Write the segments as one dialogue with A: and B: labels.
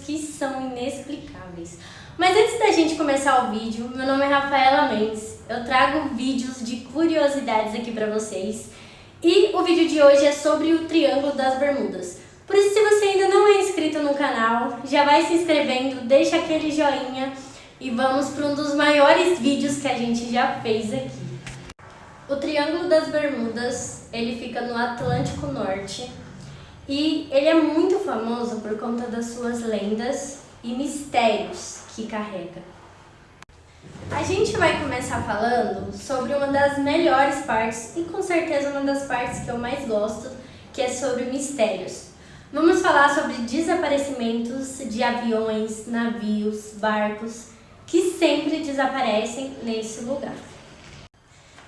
A: que são inexplicáveis. Mas antes da gente começar o vídeo, meu nome é Rafaela Mendes, eu trago vídeos de curiosidades aqui pra vocês. E o vídeo de hoje é sobre o Triângulo das Bermudas. Por isso, se você ainda não é inscrito no canal, já vai se inscrevendo, deixa aquele joinha e vamos para um dos maiores vídeos que a gente já fez aqui. O Triângulo das Bermudas, ele fica no Atlântico Norte e ele é muito famoso por conta das suas lendas e mistérios que carrega. A gente vai começar falando sobre uma das melhores partes e com certeza uma das partes que eu mais gosto, que é sobre mistérios. Vamos falar sobre desaparecimentos de aviões, navios, barcos que sempre desaparecem nesse lugar.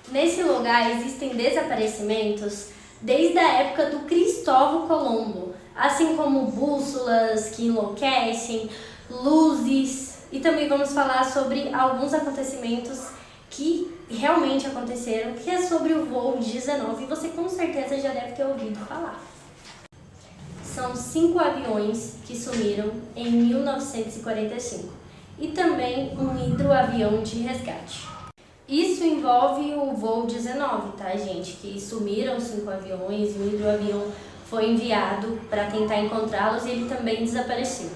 A: Nesse lugar existem desaparecimentos desde a época do Cristóvão Colombo, assim como bússolas que enlouquecem, luzes, e também vamos falar sobre alguns acontecimentos que realmente aconteceram, que é sobre o voo 19, e você com certeza já deve ter ouvido falar. São 5 aviões que sumiram em 1945 e também um hidroavião de resgate. Isso envolve o voo 19, tá, gente? Que sumiram 5 aviões, um hidroavião foi enviado para tentar encontrá-los e ele também desapareceu.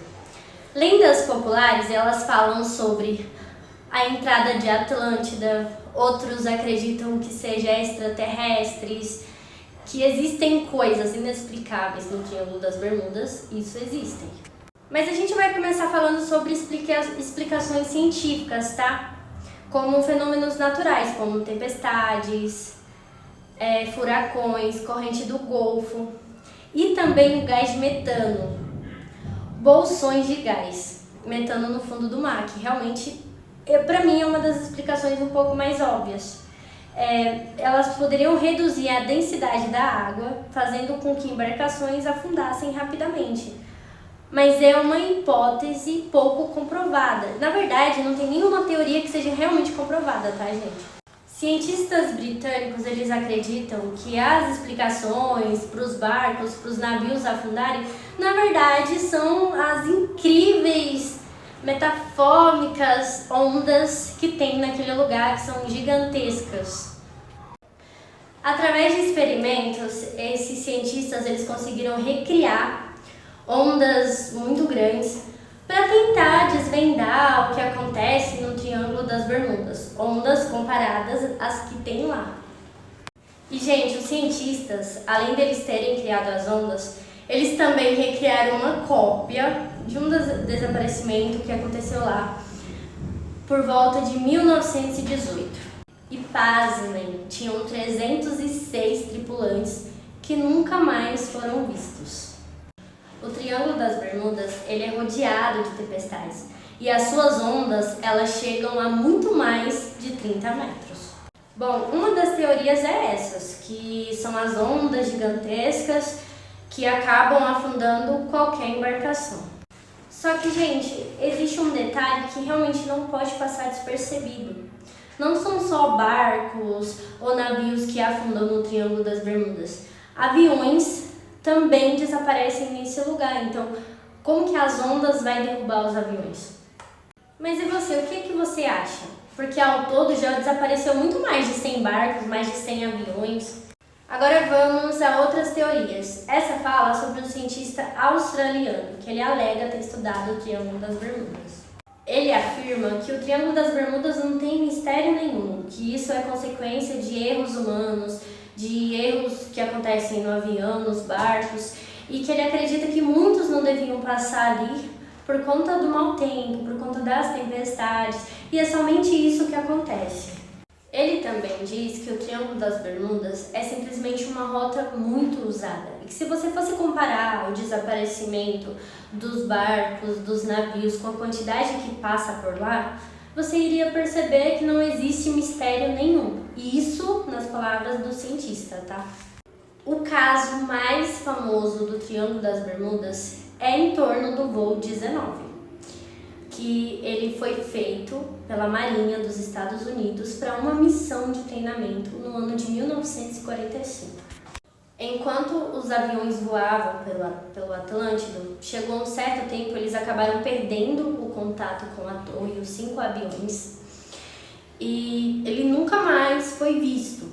A: Lendas populares, elas falam sobre a entrada de Atlântida, outros acreditam que sejam extraterrestres, que existem coisas inexplicáveis no Triângulo das Bermudas, isso existem. Mas a gente vai começar falando sobre explicações científicas, tá? Como fenômenos naturais, como tempestades, furacões, corrente do Golfo e também o gás de metano. Bolsões de gás, metano no fundo do mar, que realmente, para mim, é uma das explicações um pouco mais óbvias. Elas poderiam reduzir a densidade da água, fazendo com que embarcações afundassem rapidamente. Mas é uma hipótese pouco comprovada. Na verdade, não tem nenhuma teoria que seja realmente comprovada, tá, gente? Cientistas britânicos, eles acreditam que as explicações para os barcos, para os navios afundarem, na verdade são as incríveis metafórmicas ondas que tem naquele lugar, que são gigantescas. Através de experimentos, esses cientistas eles conseguiram recriar ondas muito grandes para tentar desvendar o que acontece no Triângulo das Bermudas, ondas comparadas às que tem lá. E, gente, os cientistas, além deles terem criado as ondas, eles também recriaram uma cópia de um desaparecimento que aconteceu lá por volta de 1918. E pasmem, tinham 306 tripulantes que nunca mais foram vistos. O Triângulo das Bermudas, ele é rodeado de tempestades e as suas ondas, elas chegam a muito mais de 30 metros. Bom, uma das teorias é essas, que são as ondas gigantescas que acabam afundando qualquer embarcação. Só que, gente, existe um detalhe que realmente não pode passar despercebido. Não são só barcos ou navios que afundam no Triângulo das Bermudas. Aviões também desaparecem nesse lugar. Então, como que as ondas vai derrubar os aviões? Mas e você, o que você acha? Porque ao todo já desapareceu muito mais de 100 barcos, mais de 100 aviões. Agora vamos a outras teorias. Essa fala sobre um cientista australiano, que ele alega ter estudado o Triângulo das Bermudas. Ele afirma que o Triângulo das Bermudas não tem mistério nenhum, que isso é consequência de erros humanos, de erros que acontecem no avião, nos barcos, e que ele acredita que muitos não deviam passar ali por conta do mau tempo, por conta das tempestades, e é somente isso que acontece. Ele também diz que o Triângulo das Bermudas é simplesmente uma rota muito usada, e que se você fosse comparar o desaparecimento dos barcos, dos navios, com a quantidade que passa por lá, você iria perceber que não existe mistério nenhum. E isso nas palavras do cientista, tá? O caso mais famoso do Triângulo das Bermudas é em torno do voo 19, que ele foi feito pela Marinha dos Estados Unidos para uma missão de treinamento no ano de 1945. Enquanto os aviões voavam pelo Atlântico, chegou um certo tempo, eles acabaram perdendo o contato com a torre, os 5 aviões, e ele nunca mais foi visto.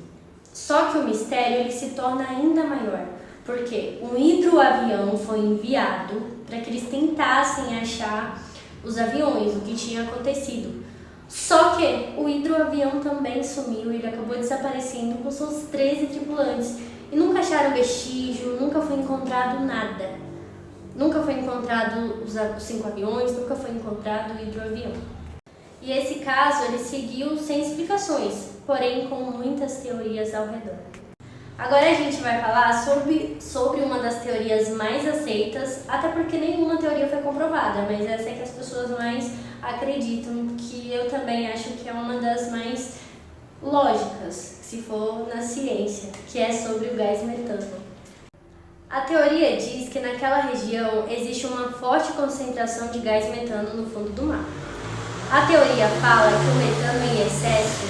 A: Só que o mistério ele se torna ainda maior, porque um hidroavião foi enviado para que eles tentassem achar os aviões, o que tinha acontecido. Só que o hidroavião também sumiu, ele acabou desaparecendo com seus 13 tripulantes. E nunca acharam vestígio, nunca foi encontrado nada. Nunca foi encontrado os 5 aviões, nunca foi encontrado o hidroavião. E esse caso ele seguiu sem explicações, porém com muitas teorias ao redor. Agora a gente vai falar sobre uma das teorias mais aceitas, até porque nenhuma teoria foi comprovada, mas essa é que as pessoas mais acreditam, que eu também acho que é uma das mais lógicas, se for na ciência, que é sobre o gás metano. A teoria diz que naquela região existe uma forte concentração de gás metano no fundo do mar. A teoria fala que o metano em excesso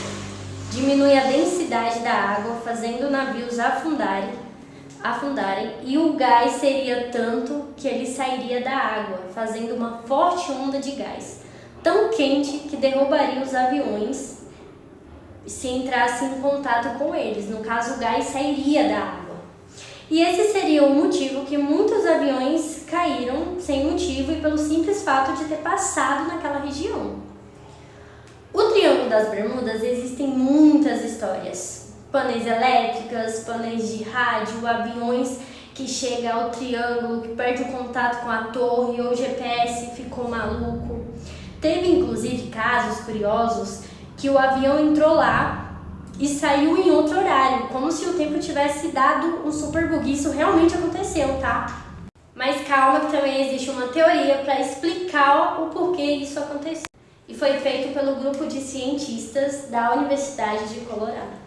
A: diminui a densidade da água, fazendo navios afundarem, e o gás seria tanto que ele sairia da água, fazendo uma forte onda de gás, tão quente que derrubaria os aviões se entrasse em contato com eles. No caso, o gás sairia da água. E esse seria o motivo que muitos aviões caíram sem motivo e pelo simples fato de ter passado naquela região. O Triângulo das Bermudas existem muitas histórias. Painéis elétricas, painéis de rádio, aviões que chegam ao triângulo, que perde o contato com a torre ou o GPS ficou maluco. Teve inclusive casos curiosos que o avião entrou lá e saiu em outro horário, como se o tempo tivesse dado um super bug. Isso realmente aconteceu, tá? Mas calma que também existe uma teoria para explicar o porquê isso aconteceu. E foi feito pelo grupo de cientistas da Universidade de Colorado.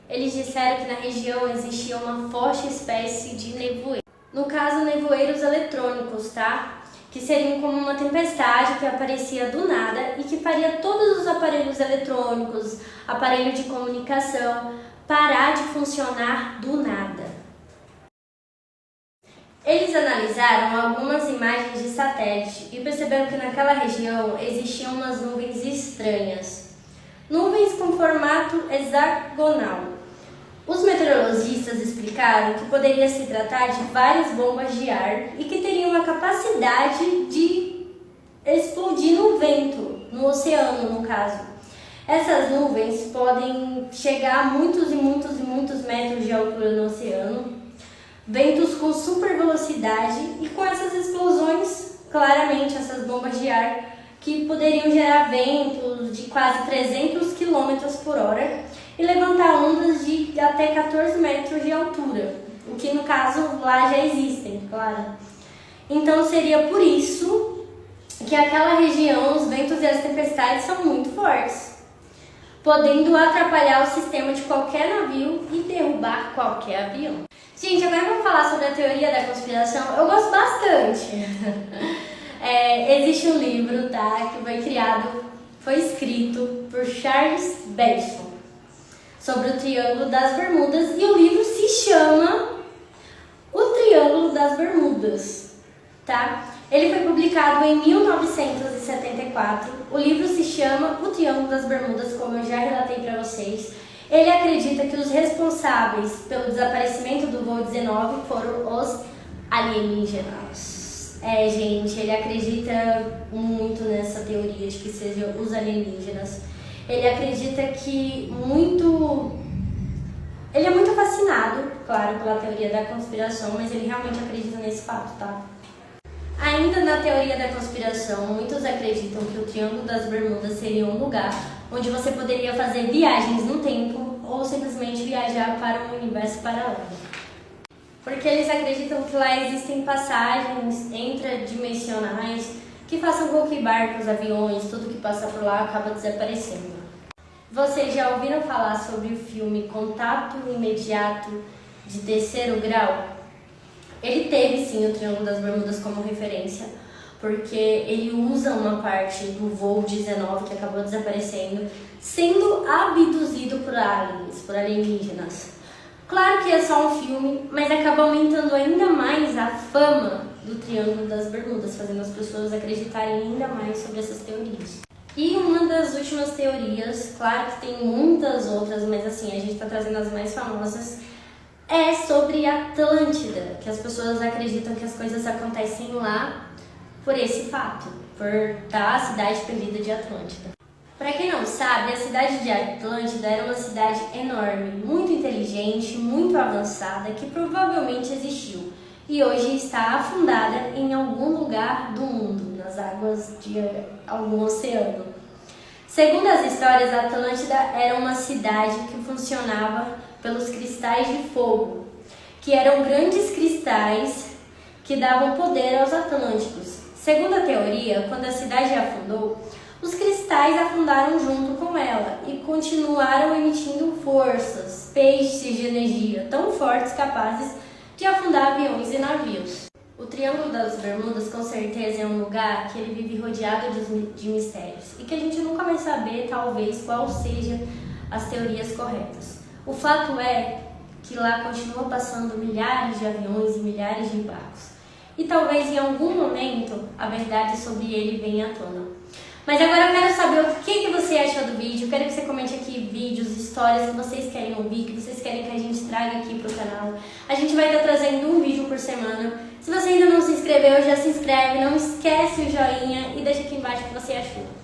A: Eles disseram que na região existia uma forte espécie de nevoeiro. No caso, nevoeiros eletrônicos, tá? Que seriam como uma tempestade que aparecia do nada e que faria todos os aparelhos eletrônicos, aparelho de comunicação, parar de funcionar do nada. Eles analisaram algumas imagens de satélite e perceberam que naquela região existiam umas nuvens estranhas. Nuvens com formato hexagonal. Os meteorologistas explicaram que poderia se tratar de várias bombas de ar e que teriam a capacidade de explodir no vento, no oceano no caso. Essas nuvens podem chegar a muitos e muitos e muitos metros de altura no oceano, ventos com super velocidade e com essas explosões, claramente essas bombas de ar que poderiam gerar ventos de quase 300 km por hora e levantar ondas de até 14 metros de altura, o que no caso lá já existem, claro. Então seria por isso que aquela região, os ventos e as tempestades são muito fortes, podendo atrapalhar o sistema de qualquer navio e derrubar qualquer avião. Gente, agora vamos falar sobre a teoria da conspiração. Eu gosto bastante. Existe um livro, tá, que foi escrito por Charles Benson sobre o Triângulo das Bermudas e o livro se chama O Triângulo das Bermudas, tá? Ele foi publicado em 1974. O livro se chama O Triângulo das Bermudas, como eu já relatei para vocês. Ele acredita que os responsáveis pelo desaparecimento do voo 19 foram os alienígenas. Gente, ele acredita muito nessa teoria de que sejam os alienígenas. Ele acredita que ele é muito fascinado, claro, pela teoria da conspiração, mas ele realmente acredita nesse fato, tá? Ainda na teoria da conspiração, muitos acreditam que o Triângulo das Bermudas seria um lugar onde você poderia fazer viagens no tempo ou simplesmente viajar para um universo paralelo. Porque eles acreditam que lá existem passagens intradimensionais que façam com que barcos, aviões, tudo que passa por lá acaba desaparecendo. Vocês já ouviram falar sobre o filme Contato Imediato de Terceiro Grau? Ele teve sim o Triângulo das Bermudas como referência, porque ele usa uma parte do voo 19 que acabou desaparecendo, sendo abduzido por aliens, por alienígenas. Claro que é só um filme, mas acaba aumentando ainda mais a fama do Triângulo das Bermudas, fazendo as pessoas acreditarem ainda mais sobre essas teorias. E uma das últimas teorias, claro que tem muitas outras, mas assim, a gente está trazendo as mais famosas, é sobre Atlântida, que as pessoas acreditam que as coisas acontecem lá por esse fato, por estar a cidade perdida de Atlântida. Para quem não sabe, a cidade de Atlântida era uma cidade enorme, muito inteligente, muito avançada, que provavelmente existiu e hoje está afundada em algum lugar do mundo, nas águas de algum oceano. Segundo as histórias, Atlântida era uma cidade que funcionava pelos cristais de fogo, que eram grandes cristais que davam poder aos atlânticos. Segundo a teoria, quando a cidade afundou, os cristais afundaram junto com ela e continuaram emitindo forças, feixes de energia tão fortes capazes de afundar aviões e navios. O Triângulo das Bermudas com certeza é um lugar que ele vive rodeado de mistérios e que a gente nunca vai saber, talvez, qual seja as teorias corretas. O fato é que lá continua passando milhares de aviões e milhares de barcos. E talvez em algum momento a verdade sobre ele venha à tona. Mas agora eu quero saber o que você achou do vídeo. Eu quero que você comente aqui vídeos, histórias que vocês querem ouvir, que vocês querem que a gente traga aqui pro canal. A gente vai estar trazendo um vídeo por semana. Se você ainda não se inscreveu, já se inscreve, não esquece o joinha e deixa aqui embaixo o que você achou.